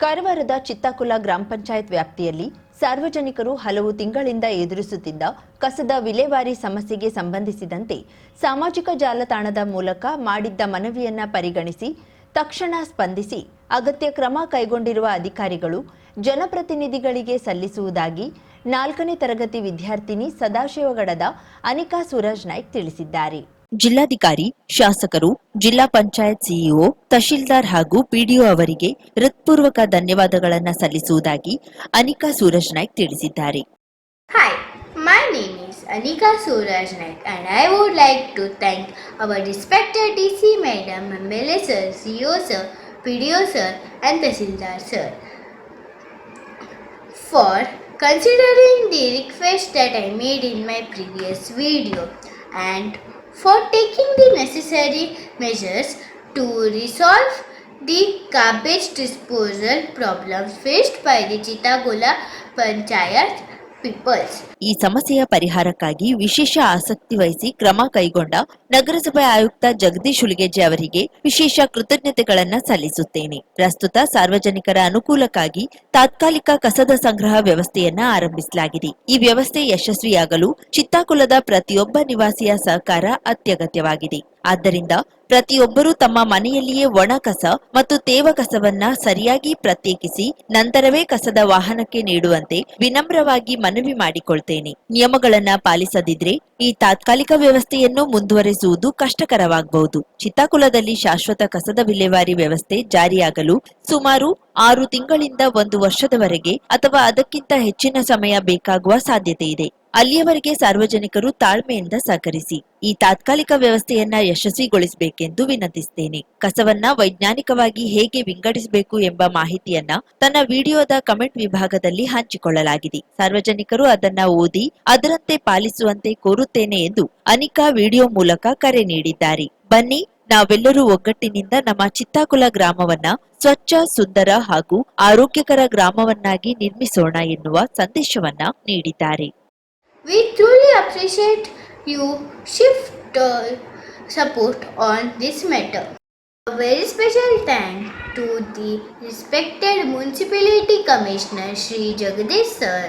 ಕಾರವಾರದ ಚಿತ್ತಾಕುಲ ಗ್ರಾಮ ಪಂಚಾಯತ್ ವ್ಯಾಪ್ತಿಯಲ್ಲಿ ಸಾರ್ವಜನಿಕರು ಹಲವು ತಿಂಗಳಿಂದ ಎದುರಿಸುತ್ತಿದ್ದ ಕಸದ ವಿಲೇವಾರಿ ಸಮಸ್ಯೆಗೆ ಸಂಬಂಧಿಸಿದಂತೆ ಸಾಮಾಜಿಕ ಜಾಲತಾಣದ ಮೂಲಕ ಮಾಡಿದ್ದ ಮನವಿಯನ್ನ ಪರಿಗಣಿಸಿ ತಕ್ಷಣ ಸ್ಪಂದಿಸಿ ಅಗತ್ಯ ಕ್ರಮ ಕೈಗೊಂಡಿರುವ ಅಧಿಕಾರಿಗಳು ಜನಪ್ರತಿನಿಧಿಗಳಿಗೆ ಸಲ್ಲಿಸುವುದಾಗಿ 4ನೇ ತರಗತಿ ವಿದ್ಯಾರ್ಥಿನಿ ಸದಾಶಿವಗಡದ ಅನಿಕಾ ಸೂರಜ್ ನಾಯ್ಕ್ ತಿಳಿಸಿದ್ದಾರೆ. ಜಿಲ್ಲಾಧಿಕಾರಿ, ಶಾಸಕರು, ಜಿಲ್ಲಾ ಪಂಚಾಯತ್ ಸಿಇಒ, ತಹಶೀಲ್ದಾರ್ ಹಾಗೂ ಪಿಡಿಒ ಅವರಿಗೆ ಹೃತ್ಪೂರ್ವಕ ಧನ್ಯವಾದಗಳನ್ನು ಸಲ್ಲಿಸುವುದಾಗಿ ಅನಿಕಾ ಸೂರಜ್ ನಾಯ್ಕ್ ತಿಳಿಸಿದ್ದಾರೆ. Hi, my name is Anika Suraj Naik and I would like to thank our respected DC Madam, MLA Sir, CEO Sir, PDO Sir and Tahsildar Sir for considering the request that I made in my previous video and for taking the necessary measures to resolve the garbage disposal problems faced by the Chitakula Panchayat peoples. ಈ ಸಮಸ್ಯೆಯ ಪರಿಹಾರಕ್ಕಾಗಿ ವಿಶೇಷ ಆಸಕ್ತಿ ವಹಿಸಿ ಕ್ರಮ ಕೈಗೊಂಡ ನಗರಸಭೆ ಆಯುಕ್ತ ಜಗದೀಶ್ ಹುಲಿಗೆಜ್ಜೆ ಅವರಿಗೆ ವಿಶೇಷ ಕೃತಜ್ಞತೆಗಳನ್ನು ಸಲ್ಲಿಸುತ್ತೇನೆ. ಪ್ರಸ್ತುತ ಸಾರ್ವಜನಿಕರ ಅನುಕೂಲಕ್ಕಾಗಿ ತಾತ್ಕಾಲಿಕ ಕಸದ ಸಂಗ್ರಹ ವ್ಯವಸ್ಥೆಯನ್ನ ಆರಂಭಿಸಲಾಗಿದೆ. ಈ ವ್ಯವಸ್ಥೆ ಯಶಸ್ವಿಯಾಗಲು ಚಿತ್ತಾಕುಲದ ಪ್ರತಿಯೊಬ್ಬ ನಿವಾಸಿಯ ಸಹಕಾರ ಅತ್ಯಗತ್ಯವಾಗಿದೆ. ಆದ್ದರಿಂದ ಪ್ರತಿಯೊಬ್ಬರೂ ತಮ್ಮ ಮನೆಯಲ್ಲಿಯೇ ಒಣ ಕಸ ಮತ್ತು ತೇವ ಕಸವನ್ನ ಸರಿಯಾಗಿ ಪ್ರತ್ಯೇಕಿಸಿ ನಂತರವೇ ಕಸದ ವಾಹನಕ್ಕೆ ನೀಡುವಂತೆ ವಿನಮ್ರವಾಗಿ ಮನವಿ ಮಾಡಿಕೊಳ್ತೇನೆ. ನಿಯಮಗಳನ್ನ ಪಾಲಿಸದಿದ್ರೆ ಈ ತಾತ್ಕಾಲಿಕ ವ್ಯವಸ್ಥೆಯನ್ನು ಮುಂದುವರೆಸುವುದು ಕಷ್ಟಕರವಾಗಬಹುದು. ಚಿತ್ತಾಕುಲದಲ್ಲಿ ಶಾಶ್ವತ ಕಸದ ವಿಲೇವಾರಿ ವ್ಯವಸ್ಥೆ ಜಾರಿಯಾಗಲು ಸುಮಾರು 6 ತಿಂಗಳಿಂದ 1 ವರ್ಷದವರೆಗೆ ಅಥವಾ ಅದಕ್ಕಿಂತ ಹೆಚ್ಚಿನ ಸಮಯ ಬೇಕಾಗುವ ಸಾಧ್ಯತೆ ಇದೆ. ಅಲ್ಲಿಯವರೆಗೆ ಸಾರ್ವಜನಿಕರು ತಾಳ್ಮೆಯಿಂದ ಸಹಕರಿಸಿ ಈ ತಾತ್ಕಾಲಿಕ ವ್ಯವಸ್ಥೆಯನ್ನ ಯಶಸ್ವಿಗೊಳಿಸಬೇಕೆಂದು ವಿನಂತಿಸುತ್ತೇನೆ. ಕಸವನ್ನ ವೈಜ್ಞಾನಿಕವಾಗಿ ಹೇಗೆ ವಿಂಗಡಿಸಬೇಕು ಎಂಬ ಮಾಹಿತಿಯನ್ನ ತನ್ನ ವಿಡಿಯೋದ ಕಮೆಂಟ್ ವಿಭಾಗದಲ್ಲಿ ಹಂಚಿಕೊಳ್ಳಲಾಗಿದೆ. ಸಾರ್ವಜನಿಕರು ಅದನ್ನ ಓದಿ ಅದರಂತೆ ಪಾಲಿಸುವಂತೆ ಕೋರುತ್ತೇನೆ ಎಂದು ಅನಿಕಾ ವಿಡಿಯೋ ಮೂಲಕ ಕರೆ ನೀಡಿದ್ದಾರೆ. ಬನ್ನಿ, ನಾವೆಲ್ಲರೂ ಒಗ್ಗಟ್ಟಿನಿಂದ ನಮ್ಮ ಚಿತ್ತಾಕುಲ ಗ್ರಾಮವನ್ನ ಸ್ವಚ್ಛ, ಸುಂದರ ಹಾಗೂ ಆರೋಗ್ಯಕರ ಗ್ರಾಮವನ್ನಾಗಿ ನಿರ್ಮಿಸೋಣ ಎನ್ನುವ ಸಂದೇಶವನ್ನ ನೀಡಿದ್ದಾರೆ. We truly appreciate you shift support on this matter. A very special thank to the respected Municipality Commissioner Shri Jagadish Sir.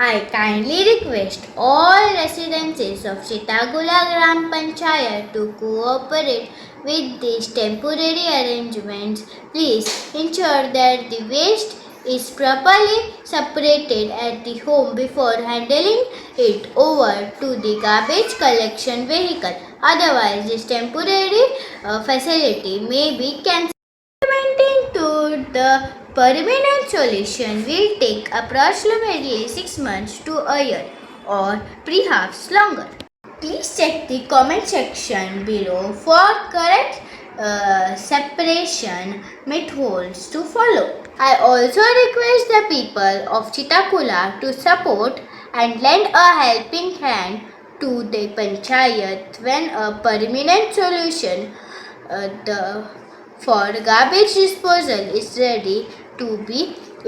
I kindly request all residents of Chitakula Gram Panchayat to cooperate with these temporary arrangements. Please ensure that the waste is properly separated at the home before handing it over to the garbage collection vehicle. Otherwise, this temporary facility may be cancelled. Implementing to the permanent solution will take approximately 6 months to a year or perhaps longer. Please check the comment section below for correct separation methods to follow. I also request the people of Chitakula to support and lend a helping hand to the panchayat when a permanent solution for garbage disposal is ready to be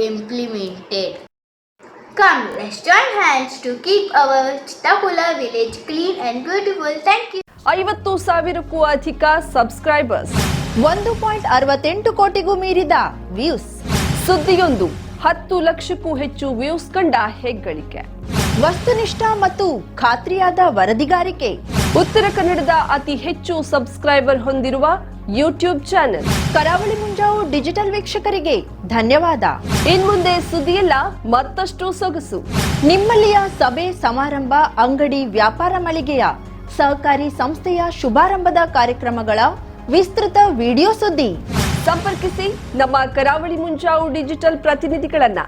implemented. Come, let's join hands to keep our Chitakula village clean and beautiful. Thank you. 50,000ಕ್ಕೂ ಅಧಿಕ subscribers, 1.68 ಕೋಟಿಗೂ ಮೀರಿದ views, ಸುದ್ದಿಯೊಂದು 10 ಲಕ್ಷಕ್ಕೂ ಹೆಚ್ಚು views ಕಂಡ ಹೆಗ್ಗಳಿಕೆ, ವಸ್ತುನಿಷ್ಠ ಮತ್ತು ಖಾತ್ರಿಯಾದ ವರದಿಗಾರಿಕೆ, ಉತ್ತರ ಕನ್ನಡದ ಅತಿ ಹೆಚ್ಚು ಸಬ್ಸ್ಕ್ರೈಬರ್ ಹೊಂದಿರುವ ಯೂಟ್ಯೂಬ್ ಚಾನೆಲ್ ಕರಾವಳಿ ಮುಂಜಾವು ಡಿಜಿಟಲ್ ವೀಕ್ಷಕರಿಗೆ ಧನ್ಯವಾದ. ಇನ್ಮುಂದೆ ಸುದ್ದಿಯೆಲ್ಲ ಮತ್ತಷ್ಟು ಸೊಗಸು. ನಿಮ್ಮಲ್ಲಿಯ ಸಭೆ, ಸಮಾರಂಭ, ಅಂಗಡಿ, ವ್ಯಾಪಾರ ಮಳಿಗೆಯ ಸಹಕಾರಿ ಸಂಸ್ಥೆಯ ಶುಭಾರಂಭದ ಕಾರ್ಯಕ್ರಮಗಳ ವಿಸ್ತೃತ ವಿಡಿಯೋ ಸುದ್ದಿ ಸಂಪರ್ಕಿಸಿ ನಮ್ಮ ಕರಾವಳಿ ಮುಂಜಾವು ಡಿಜಿಟಲ್ ಪ್ರತಿನಿಧಿಗಳನ್ನ.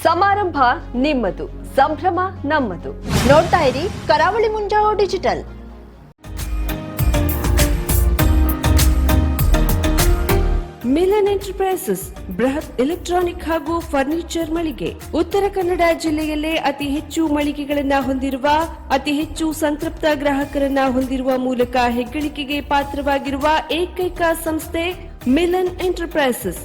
ಸಮಾರಂಭ ನಿಮ್ಮದು, ಸಂಭ್ರಮ ನಮ್ಮದು. ನೋಡ್ತಾ ಇರಿ ಕರಾವಳಿ ಮುಂಜಾವು ಡಿಜಿಟಲ್. ಮಿಲನ್ ಎಂಟರ್ಪ್ರೈಸಸ್ ಬೃಹತ್ ಎಲೆಕ್ಟ್ರಾನಿಕ್ ಹಾಗೂ ಫರ್ನಿಚರ್ ಮಳಿಗೆ. ಉತ್ತರ ಕನ್ನಡ ಜಿಲ್ಲೆಯಲ್ಲೇ ಅತಿ ಹೆಚ್ಚು ಮಳಿಗೆಗಳನ್ನ ಹೊಂದಿರುವ, ಅತಿ ಹೆಚ್ಚು ಸಂತೃಪ್ತ ಗ್ರಾಹಕರನ್ನ ಹೊಂದಿರುವ ಮೂಲಕ ಹೆಗ್ಗಳಿಕೆಗೆ ಪಾತ್ರವಾಗಿರುವ ಏಕೈಕ ಸಂಸ್ಥೆ ಮಿಲನ್ ಎಂಟರ್ಪ್ರೈಸಸ್.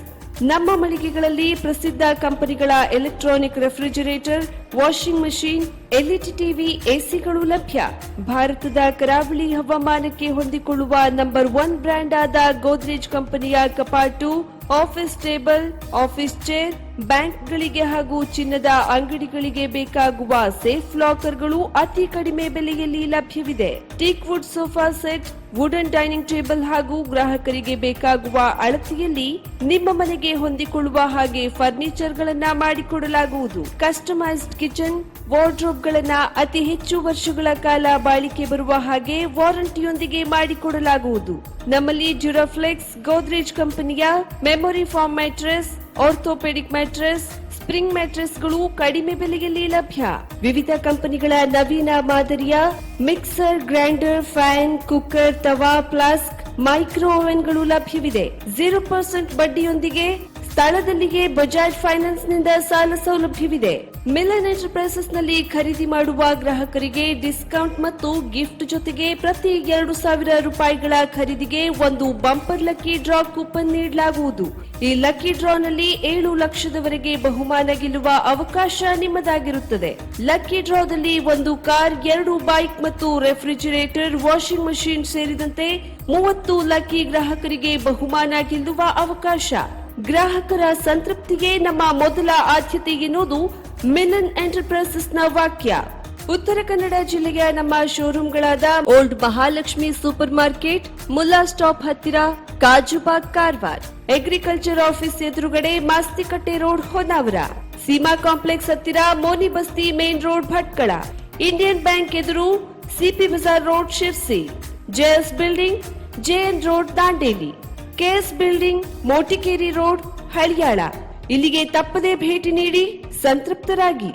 ನಮ್ಮ ಮಳಿಗೆಗಳಲ್ಲಿ ಪ್ರಸಿದ್ಧ ಕಂಪನಿಗಳ electronic refrigerator, washing machine, LED TV, ಎಸಿಗಳು ಲಭ್ಯ. ಭಾರತದ ಕರಾವಳಿ ಹವಾಮಾನಕ್ಕೆ ಹೊಂದಿಕೊಳ್ಳುವ ನಂಬರ್ 1 ಬ್ರ್ಯಾಂಡ್ ಆದ ಗೋದ್ರೇಜ್ ಕಂಪನಿಯ ಕಪಾಟು, ಆಫೀಸ್ ಟೇಬಲ್, ಆಫೀಸ್ ಚೇರ್, ಬ್ಯಾಂಕ್ಗಳಿಗೆ ಹಾಗೂ ಚಿನ್ನದ ಅಂಗಡಿಗಳಿಗೆ ಬೇಕಾಗುವ ಸೇಫ್ ಲಾಕರ್ಗಳು ಅತಿ ಕಡಿಮೆ ಬೆಲೆಯಲ್ಲಿ ಲಭ್ಯವಿದೆ. Teak wood sofa set, wooden dining table ಹಾಗೂ ಗ್ರಾಹಕರಿಗೆ ಬೇಕಾಗುವ ಅಳತೆಯಲ್ಲಿ ನಿಮ್ಮ ಮನೆಗೆ ಹೊಂದಿಕೊಳ್ಳುವ ಹಾಗೆ ಫರ್ನಿಚರ್ ಗಳನ್ನ ಮಾಡಿಕೊಡಲಾಗುವುದು. ಕಸ್ಟಮೈಸ್ಡ್ ಕಿಚನ್, ವಾರ್ಡ್ರೋಬ್ ಗಳನ್ನ ಅತಿ ಹೆಚ್ಚು ವರ್ಷಗಳ ಕಾಲ ಬಾಳಿಕೆ ಬರುವ ಹಾಗೆ ವಾರಂಟಿಯೊಂದಿಗೆ ಮಾಡಿಕೊಡಲಾಗುವುದು. ನಮ್ಮಲ್ಲಿ ಡ್ಯೂರಾಫ್ಲೆಕ್ಸ್, ಗೋದ್ರೇಜ್ ಕಂಪನಿಯ memory foam mattress, orthopaedic mattress, spring ಮ್ಯಾಟ್ರೆಸ್ಗಳು ಕಡಿಮೆ ಬೆಲೆಯಲ್ಲಿ ಲಭ್ಯ. ವಿವಿಧ ಕಂಪನಿಗಳ ನವೀನ ಮಾದರಿಯ ಮಿಕ್ಸರ್, ಗ್ರೈಂಡರ್, ಫ್ಯಾನ್, ಕುಕ್ಕರ್, ತವಾ, ಫ್ಲಾಸ್ಕ್, ಮೈಕ್ರೋ ಓವೆನ್ಗಳು ಲಭ್ಯವಿದೆ. 0% ಬಡ್ಡಿಯೊಂದಿಗೆ ಸ್ಥಳದಲ್ಲಿಯೇ ಬಜಾಜ್ ಫೈನಾನ್ಸ್ ನಿಂದ ಸಾಲ ಸೌಲಭ್ಯವಿದೆ. ಮಿಲನ್ ಎಂಟರ್ಪ್ರೈಸಸ್ ನಲ್ಲಿ ಖರೀದಿ ಮಾಡುವ ಗ್ರಾಹಕರಿಗೆ ಡಿಸ್ಕೌಂಟ್ ಮತ್ತು ಗಿಫ್ಟ್ ಜೊತೆಗೆ ಪ್ರತಿ 2,000 ರೂಪಾಯಿಗಳ ಖರೀದಿಗೆ ಒಂದು ಬಂಪರ್ ಲಕ್ಕಿ ಡ್ರಾ ಕೂಪನ್ ನೀಡಲಾಗುವುದು. ಈ ಲಕ್ಕಿ ಡ್ರಾನಲ್ಲಿ 7 ಲಕ್ಷದವರೆಗೆ ಬಹುಮಾನ ಗೆಲ್ಲುವ ಅವಕಾಶ ನಿಮ್ಮದಾಗಿರುತ್ತದೆ. ಲಕ್ಕಿ ಡ್ರಾದಲ್ಲಿ 1 ಕಾರ್, 2 ಬೈಕ್ ಮತ್ತು ರೆಫ್ರಿಜರೇಟರ್, ವಾಷಿಂಗ್ ಮಷೀನ್ ಸೇರಿದಂತೆ 30 ಲಕ್ಕಿ ಗ್ರಾಹಕರಿಗೆ ಬಹುಮಾನ ಗೆಲ್ಲುವ ಅವಕಾಶ. ಗ್ರಾಹಕರ ಸಂತೃಪ್ತಿಗೆ ನಮ್ಮ ಮೊದಲ ಆದ್ಯತೆ ಎನ್ನುವುದು ಮಿಲನ್ ಎಂಟರ್ಪ್ರೈಸಸ್ ನ ವಾಕ್ಯ. ಉತ್ತರ ಕನ್ನಡ ಜಿಲ್ಲೆಯ ನಮ್ಮ ಶೋರೂಮ್ಗಳಾದ old Mahalakshmi super market, Mulla stop ಹತ್ತಿರ, ಕಾಜುಬಾಗ್, ಕಾರವಾರ, ಅಗ್ರಿಕಲ್ಚರ್ ಆಫೀಸ್ ಎದುರುಗಡೆ, ಮಾಸ್ತಿಕಟ್ಟೆ ರೋಡ್, ಹೊನ್ನಾವರ, ಸೀಮಾ ಕಾಂಪ್ಲೆಕ್ಸ್ ಹತ್ತಿರ, Moni Basti main road, Bhatkal, Indian bank ಎದುರು, CP Bazar road, Sirsi, JS building, JN road, Dandeli, KS building, Motikeri road, Haliyal. ಇಲ್ಲಿಗೆ ತಪ್ಪದೇ ಭೇಟಿ ನೀಡಿ ಸಂತೃಪ್ತರಾಗಿ.